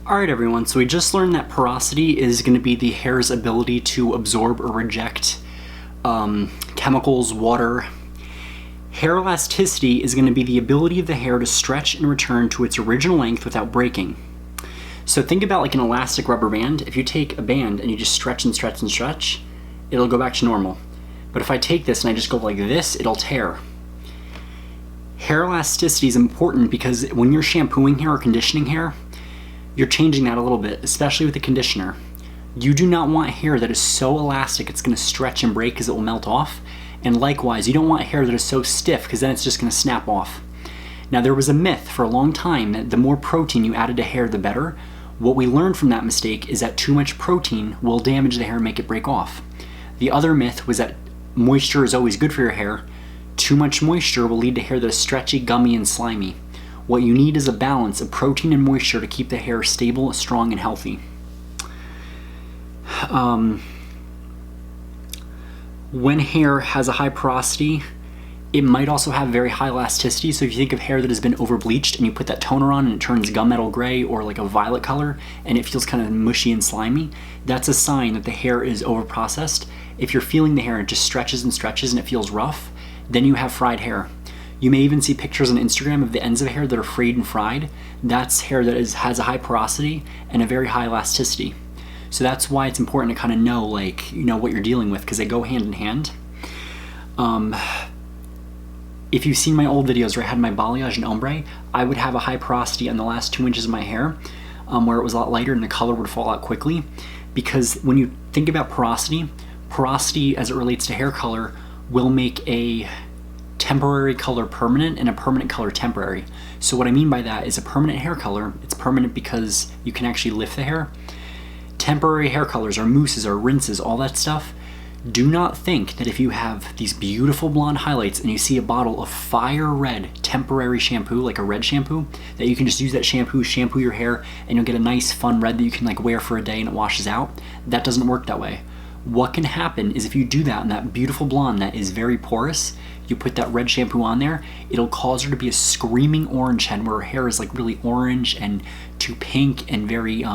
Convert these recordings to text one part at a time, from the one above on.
Alright everyone, so we just learned that porosity is going to be the hair's ability to absorb or reject chemicals, water. Hair elasticity is going to be the ability of the hair to stretch and return to its original length without breaking. So think about like an elastic rubber band. If you take a band and you just stretch and stretch and stretch, it'll go back to normal. But if I take this and I just go like this, it'll tear. Hair elasticity is important because when you're shampooing hair or conditioning hair, you're changing that a little bit, especially with the conditioner. You do not want hair that is so elastic it's going to stretch and break because it will melt off. And likewise, you don't want hair that is so stiff because then it's just going to snap off. Now, there was a myth for a long time that the more protein you added to hair, the better. What we learned from that mistake is that too much protein will damage the hair and make it break off. The other myth was that moisture is always good for your hair. Too much moisture will lead to hair that is stretchy, gummy, and slimy. What you need is a balance of protein and moisture to keep the hair stable, strong, and healthy. When hair has a high porosity, it might also have very high elasticity. So if you think of hair that has been over bleached and you put that toner on and it turns gunmetal gray or like a violet color and it feels kind of mushy and slimy, that's a sign that the hair is over processed. If you're feeling the hair and it just stretches and stretches and it feels rough, then you have fried hair. You may even see pictures on Instagram of the ends of hair that are frayed and fried. That's hair that has a high porosity and a very high elasticity. So that's why it's important to kind of know, like, you know, what you're dealing with, because they go hand in hand. If you've seen my old videos where I had my balayage and ombre, I would have a high porosity on the last 2 inches of my hair, where it was a lot lighter and the color would fall out quickly. Because when you think about porosity as it relates to hair color will make a temporary color permanent and a permanent color temporary. So what I mean by that is a permanent hair color, it's permanent because you can actually lift the hair. Temporary hair colors or mousses or rinses, all that stuff. Do not think that if you have these beautiful blonde highlights and you see a bottle of fire red temporary shampoo, like a red shampoo, that you can just use that shampoo your hair, and you'll get a nice fun red that you can like wear for a day and it washes out. That doesn't work that way. What can happen is if you do that on that beautiful blonde that is very porous, you put that red shampoo on there, it'll cause her to be a screaming orange head where her hair is like really orange and too pink and very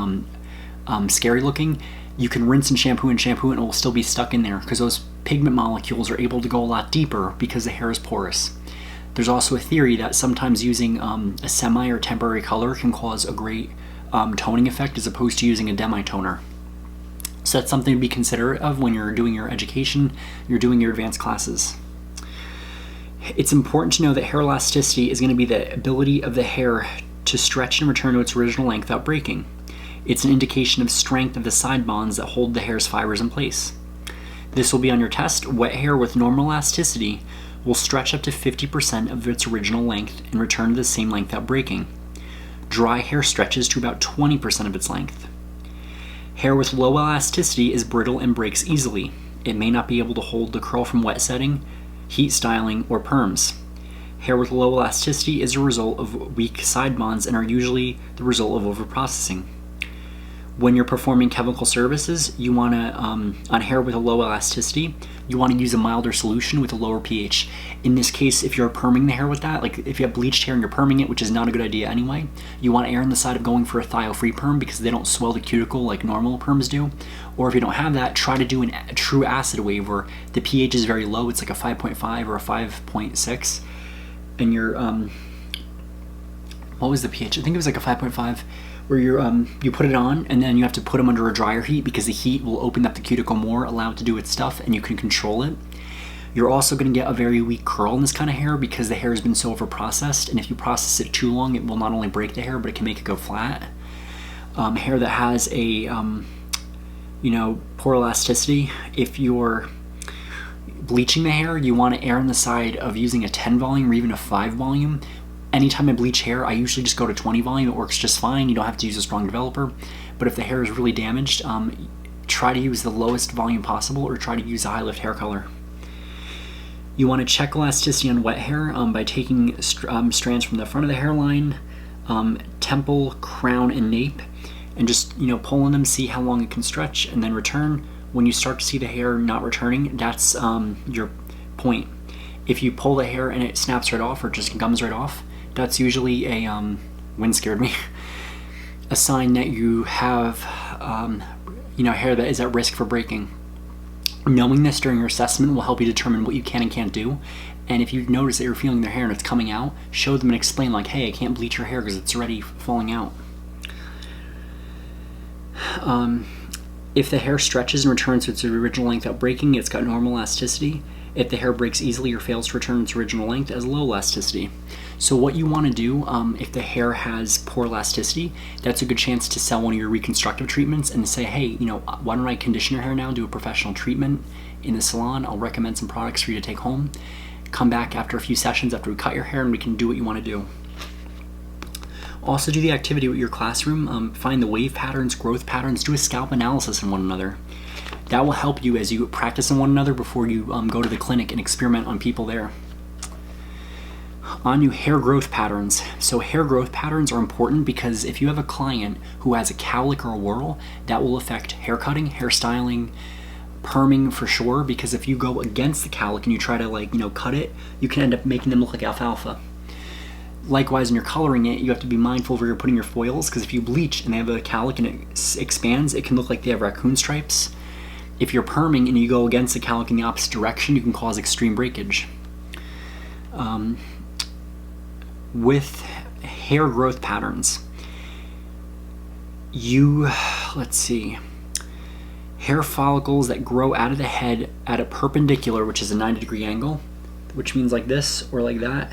scary looking. You can rinse and shampoo and it will still be stuck in there because those pigment molecules are able to go a lot deeper because the hair is porous. There's also a theory that sometimes using a semi or temporary color can cause a great toning effect as opposed to using a demi-toner. So that's something to be considerate of when you're doing your education, you're doing your advanced classes. It's important to know that hair elasticity is going to be the ability of the hair to stretch and return to its original length without breaking. It's an indication of strength of the side bonds that hold the hair's fibers in place. This will be on your test. Wet hair with normal elasticity will stretch up to 50% of its original length and return to the same length without breaking. Dry hair stretches to about 20% of its length. Hair with low elasticity is brittle and breaks easily. It may not be able to hold the curl from wet setting, heat styling, or perms. Hair with low elasticity is a result of weak side bonds and are usually the result of overprocessing. When you're performing chemical services, you want to, on hair with a low elasticity, you want to use a milder solution with a lower pH. In this case, if you're perming the hair with that, like if you have bleached hair and you're perming it, which is not a good idea anyway, you want to err on the side of going for a thiophene perm because they don't swell the cuticle like normal perms do. Or if you don't have that, try to do a true acid wave where the pH is very low, it's like a 5.5 or a 5.6, and you're, what was the pH? I think it was like a 5.5. Where you put it on and then you have to put them under a dryer heat because the heat will open up the cuticle more, allow it to do its stuff, and you can control it. You're also going to get a very weak curl in this kind of hair because the hair has been so overprocessed, and if you process it too long, it will not only break the hair, but it can make it go flat. Hair that has a poor elasticity, if you're bleaching the hair, you want to err on the side of using a 10 volume or even a 5 volume. Anytime I bleach hair, I usually just go to 20 volume. It works just fine. You don't have to use a strong developer. But if the hair is really damaged, try to use the lowest volume possible or try to use a high lift hair color. You want to check elasticity on wet hair by taking strands from the front of the hairline, temple, crown, and nape, and just pulling them, see how long it can stretch, and then return. When you start to see the hair not returning, that's your point. If you pull the hair and it snaps right off or just gums right off, that's usually a wind scared me. a sign that you have hair that is at risk for breaking. Knowing this during your assessment will help you determine what you can and can't do. And if you notice that you're feeling their hair and it's coming out, show them and explain like, hey, I can't bleach your hair because it's already falling out. If the hair stretches and returns to its original length without breaking, it's got normal elasticity. If the hair breaks easily or fails to return its original length, it has low elasticity. So what you want to do, if the hair has poor elasticity, that's a good chance to sell one of your reconstructive treatments and say, hey, why don't I condition your hair now, do a professional treatment in the salon. I'll recommend some products for you to take home. Come back after a few sessions after we cut your hair and we can do what you want to do. Also do the activity with your classroom. Find the wave patterns, growth patterns, do a scalp analysis on one another. That will help you as you practice on one another before you go to the clinic and experiment on people there. On to hair growth patterns. So hair growth patterns are important because if you have a client who has a cowlick or a whorl, that will affect hair cutting, hairstyling, perming for sure, because if you go against the cowlick and you try to cut it, you can end up making them look like alfalfa. Likewise, when you're coloring it, you have to be mindful of where you're putting your foils, because if you bleach and they have a cowlick and it expands, it can look like they have raccoon stripes. If you're perming and you go against the cowlick in the opposite direction, you can cause extreme breakage. With hair growth patterns, hair follicles that grow out of the head at a perpendicular, which is a 90-degree angle, which means like this or like that,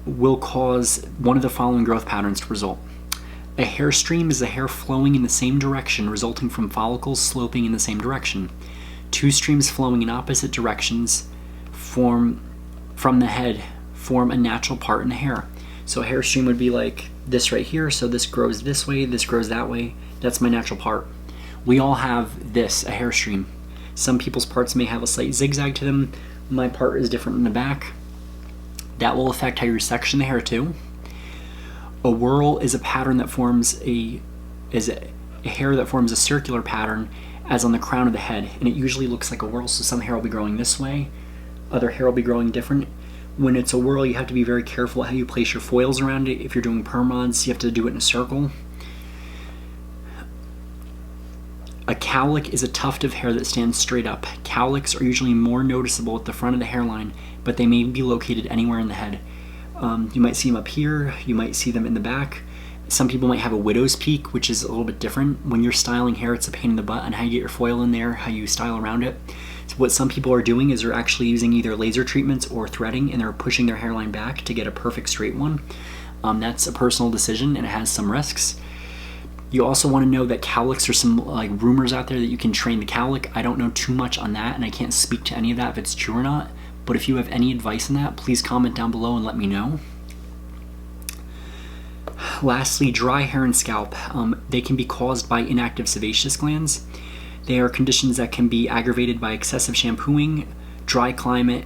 will cause one of the following growth patterns to result. A hair stream is the hair flowing in the same direction, resulting from follicles sloping in the same direction. Two streams flowing in opposite directions from the head form a natural part in the hair. So a hair stream would be like this right here, so this grows this way, this grows that way. That's my natural part. We all have this, a hair stream. Some people's parts may have a slight zigzag to them. My part is different in the back. That will affect how you section the hair too. A whorl is a pattern that forms a hair that forms a circular pattern as on the crown of the head, and it usually looks like a whorl, so some hair will be growing this way, other hair will be growing different. When it's a whorl, you have to be very careful how you place your foils around it. If you're doing perm-ons, you have to do it in a circle. A cowlick is a tuft of hair that stands straight up. Cowlicks are usually more noticeable at the front of the hairline, but they may be located anywhere in the head. You might see them up here, you might see them in the back. Some people might have a widow's peak, which is a little bit different. When you're styling hair, it's a pain in the butt on how you get your foil in there, how you style around it. So what some people are doing is they're actually using either laser treatments or threading, and they're pushing their hairline back to get a perfect straight one. That's a personal decision and it has some risks. You also want to know that cowlicks, there's some rumors out there that you can train the cowlick. I don't know too much on that, and I can't speak to any of that if it's true or not. But if you have any advice on that, please comment down below and let me know. Lastly, dry hair and scalp. They can be caused by inactive sebaceous glands. They are conditions that can be aggravated by excessive shampooing, dry climate,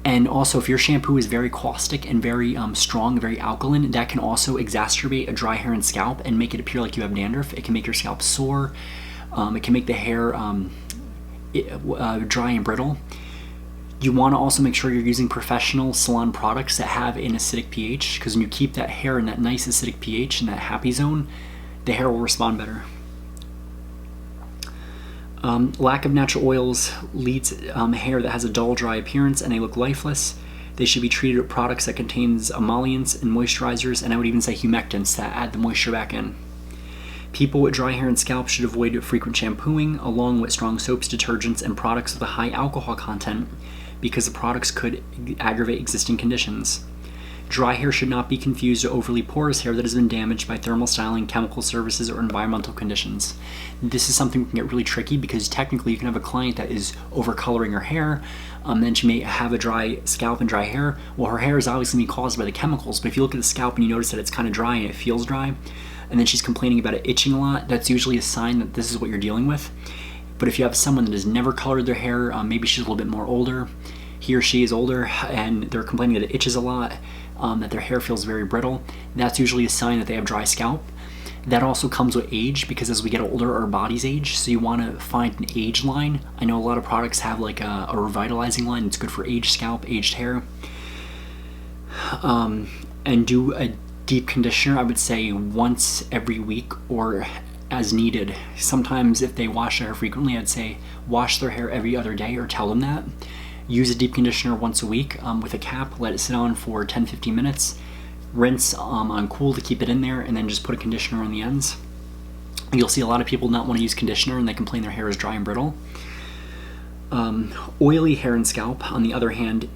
and also if your shampoo is very caustic and very strong, very alkaline, that can also exacerbate a dry hair and scalp and make it appear like you have dandruff. It can make your scalp sore. It can make the hair dry and brittle. You want to also make sure you're using professional salon products that have an acidic pH, because when you keep that hair in that nice acidic pH, in that happy zone, the hair will respond better. Lack of natural oils leads hair that has a dull, dry appearance and they look lifeless. They should be treated with products that contains emollients and moisturizers, and I would even say humectants that add the moisture back in. People with dry hair and scalp should avoid frequent shampooing, along with strong soaps, detergents, and products with a high alcohol content, because the products could aggravate existing conditions. Dry hair should not be confused with overly porous hair that has been damaged by thermal styling, chemical services, or environmental conditions. This is something that can get really tricky, because technically you can have a client that is overcoloring her hair, then she may have a dry scalp and dry hair. Well, her hair is obviously being caused by the chemicals, but if you look at the scalp and you notice that it's kind of dry and it feels dry, and then she's complaining about it itching a lot, that's usually a sign that this is what you're dealing with. But if you have someone that has never colored their hair, maybe she's a little bit more older, he or she is older, and they're complaining that it itches a lot, that their hair feels very brittle, that's usually a sign that they have dry scalp. That also comes with age, because as we get older, our bodies age, so you want to find an age line. I know a lot of products have like a revitalizing line. It's good for aged scalp, aged hair. And do a deep conditioner, I would say once every week or as needed. Sometimes if they wash their hair frequently, I'd say wash their hair every other day, or tell them that. Use a deep conditioner once a week with a cap, let it sit on for 10-15 minutes, rinse on cool to keep it in there, and then just put a conditioner on the ends. You'll see a lot of people not want to use conditioner and they complain their hair is dry and brittle. Oily hair and scalp, on the other hand,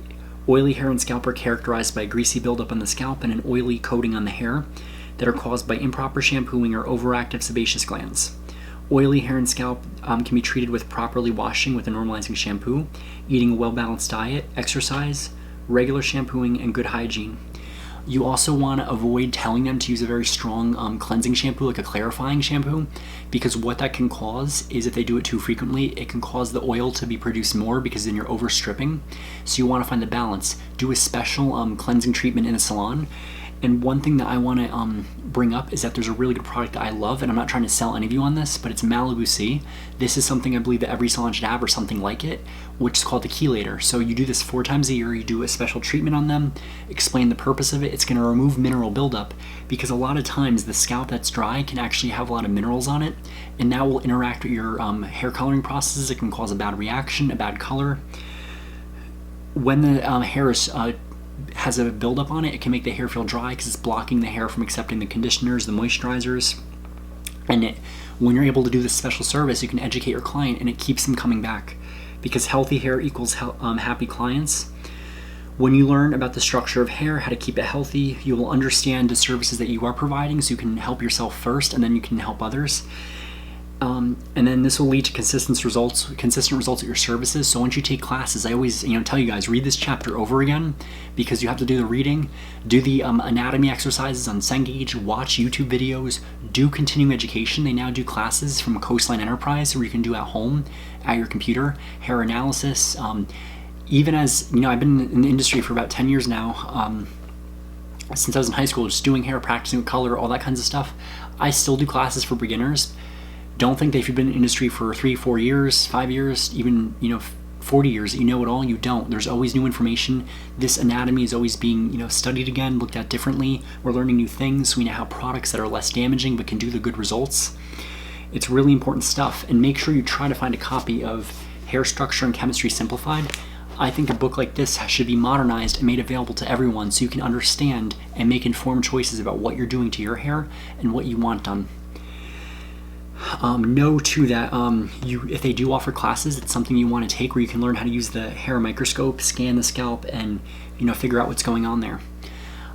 oily hair and scalp are characterized by greasy buildup on the scalp and an oily coating on the hair that are caused by improper shampooing or overactive sebaceous glands. Oily hair and scalp can be treated with properly washing with a normalizing shampoo, eating a well-balanced diet, exercise, regular shampooing, and good hygiene. You also want to avoid telling them to use a very strong cleansing shampoo, like a clarifying shampoo, because what that can cause is, if they do it too frequently, it can cause the oil to be produced more, because then you're overstripping. So you want to find the balance. Do a special cleansing treatment in a salon. And one thing that I want to bring up is that there's a really good product that I love, and I'm not trying to sell any of you on this, but it's Malibu C. This is something I believe that every salon should have, or something like it, which is called the chelator. So you do this 4 times a year, you do a special treatment on them, explain the purpose of it. It's going to remove mineral buildup, because a lot of times the scalp that's dry can actually have a lot of minerals on it, and that will interact with your hair coloring processes. It can cause a bad reaction, a bad color. When the hair is has a buildup on it, it can make the hair feel dry because it's blocking the hair from accepting the conditioners, the moisturizers. And when you're able to do this special service, you can educate your client and it keeps them coming back, because healthy hair equals happy clients. When you learn about the structure of hair, how to keep it healthy, you will understand the services that you are providing, so you can help yourself first and then you can help others. And then this will lead to consistent results with your services. So once you take classes, I always tell you guys, read this chapter over again, because you have to do the reading, do the anatomy exercises on Cengage, watch YouTube videos, do continuing education. They now do classes from Coastline Enterprise where you can do at home at your computer, hair analysis. Even as I've been in the industry for about 10 years now, since I was in high school, just doing hair, practicing with color, all that kinds of stuff. I still do classes for beginners. Don't think that if you've been in the industry for 3, 4 years, 5 years, even 40 years, that you know it all. You don't. There's always new information. This anatomy is always being studied again, looked at differently. We're learning new things. We now have products that are less damaging but can do the good results. It's really important stuff. And make sure you try to find a copy of Hair Structure and Chemistry Simplified. I think a book like this should be modernized and made available to everyone, so you can understand and make informed choices about what you're doing to your hair and what you want done. Know too that if they do offer classes, it's something you want to take, where you can learn how to use the hair microscope, scan the scalp, and figure out what's going on there.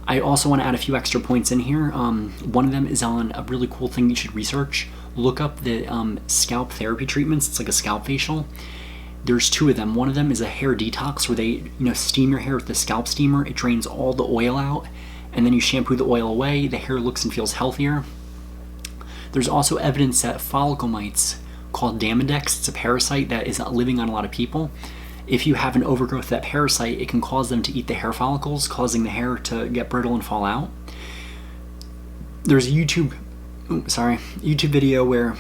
I also want to add a few extra points in here. One of them is on a really cool thing you should research. Look up the scalp therapy treatments. It's like a scalp facial. There's 2 of them. One of them is a hair detox, where they steam your hair with the scalp steamer. It drains all the oil out, and then you shampoo the oil away. The hair looks and feels healthier. There's also evidence that follicle mites, called Demodex, it's a parasite that is living on a lot of people. If you have an overgrowth of that parasite, it can cause them to eat the hair follicles, causing the hair to get brittle and fall out. There's a YouTube video where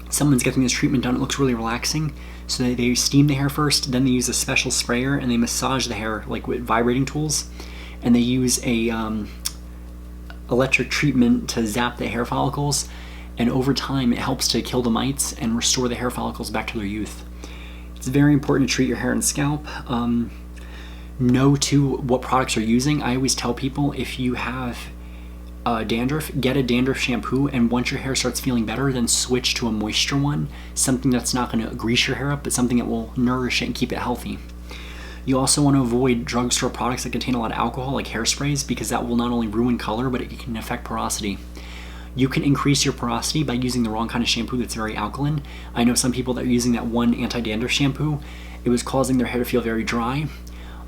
someone's getting this treatment done. It looks really relaxing. So they steam the hair first, then they use a special sprayer and they massage the hair like with vibrating tools, and they use a electric treatment to zap the hair follicles, and over time it helps to kill the mites and restore the hair follicles back to their youth. It's very important to treat your hair and scalp. Know too what products you're using. I always tell people, if you have dandruff, get a dandruff shampoo, and once your hair starts feeling better, then switch to a moisture one, something that's not going to grease your hair up, but something that will nourish it and keep it healthy. You also want to avoid drugstore products that contain a lot of alcohol, like hairsprays, because that will not only ruin color, but it can affect porosity. You can increase your porosity by using the wrong kind of shampoo that's very alkaline. I know some people that are using that one anti-dandruff shampoo. It was causing their hair to feel very dry.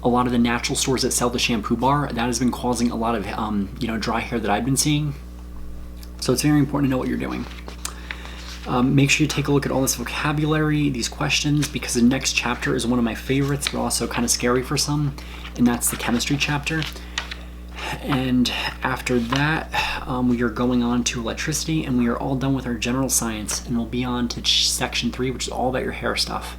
A lot of the natural stores that sell the shampoo bar, that has been causing a lot of dry hair that I've been seeing. So it's very important to know what you're doing. Make sure you take a look at all this vocabulary, these questions, because the next chapter is one of my favorites, but also kind of scary for some, and that's the chemistry chapter. And after that, we are going on to electricity, and we are all done with our general science, and we'll be on to section 3, which is all about your hair stuff.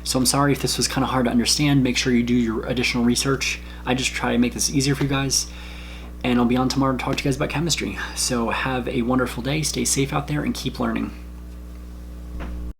So I'm sorry if this was kind of hard to understand. Make sure you do your additional research. I just try to make this easier for you guys. and I'll be on tomorrow to talk to you guys about chemistry. So have a wonderful day, stay safe out there, and keep learning.